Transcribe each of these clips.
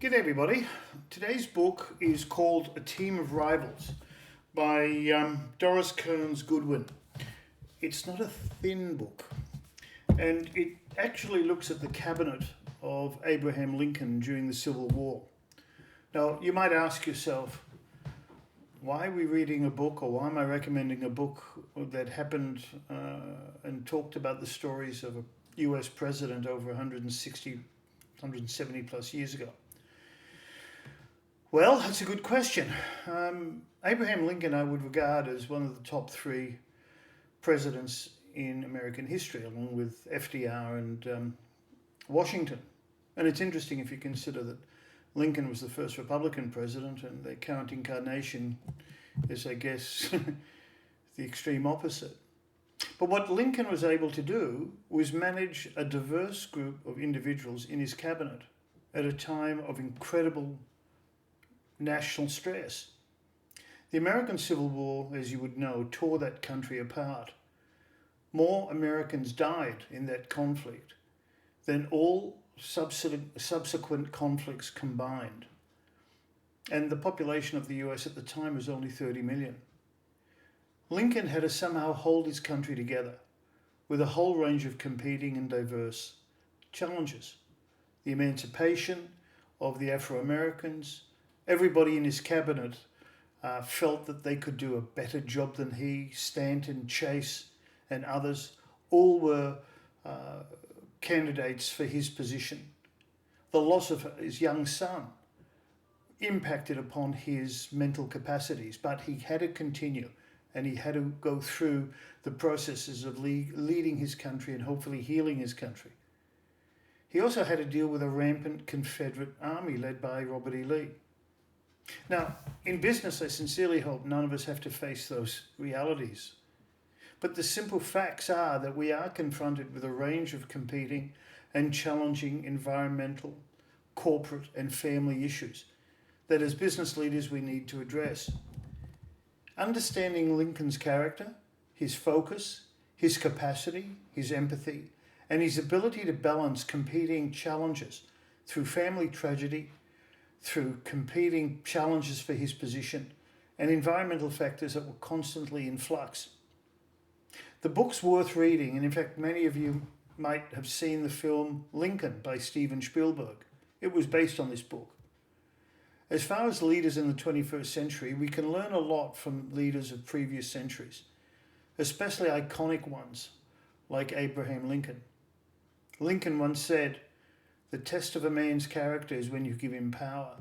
G'day everybody. Today's book is called A Team of Rivals by Doris Kearns Goodwin. It's not a thin book, and it actually looks at the cabinet of Abraham Lincoln during the Civil War. Now, you might ask yourself, why are we reading a book, or why am I recommending a book that happened and talked about the stories of a US president over 170 plus years ago? Well, that's a good question. Abraham Lincoln I would regard as one of the top three presidents in American history, along with FDR and Washington. And it's interesting if you consider that Lincoln was the first Republican president, and their current incarnation is, I guess, the extreme opposite. But what Lincoln was able to do was manage a diverse group of individuals in his cabinet at a time of incredible national stress. The American Civil War, as you would know, tore that country apart. More Americans died in that conflict than all subsequent conflicts combined. And the population of the US at the time was only 30 million. Lincoln had to somehow hold his country together with a whole range of competing and diverse challenges. The emancipation of the Afro-Americans. Everybody in his cabinet felt that they could do a better job than he. Stanton, Chase, and others all were candidates for his position. The loss of his young son impacted upon his mental capacities, but he had to continue, and he had to go through the processes of leading his country and hopefully healing his country. He also had to deal with a rampant Confederate army led by Robert E. Lee. Now, in business, I sincerely hope none of us have to face those realities. But the simple facts are that we are confronted with a range of competing and challenging environmental, corporate, and family issues that as business leaders we need to address. Understanding Lincoln's character, his focus, his capacity, his empathy, and his ability to balance competing challenges through family tragedy, through competing challenges for his position, and environmental factors that were constantly in flux. The book's worth reading, and in fact many of you might have seen the film Lincoln by Steven Spielberg. It was based on this book. As far as leaders in the 21st century, we can learn a lot from leaders of previous centuries, especially iconic ones like Abraham Lincoln. Lincoln once said, "The test of a man's character is when you give him power."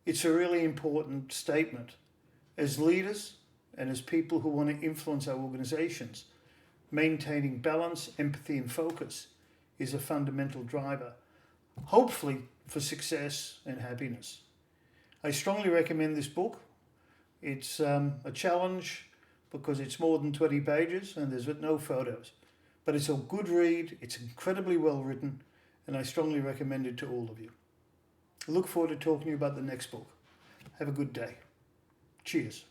It's a really important statement. As leaders and as people who want to influence our organizations, maintaining balance, empathy, and focus is a fundamental driver, hopefully for success and happiness. I strongly recommend this book. It's a challenge because it's more than 20 pages and there's no photos. But it's a good read, it's incredibly well written, and I strongly recommend it to all of you. I look forward to talking to you about the next book. Have a good day. Cheers.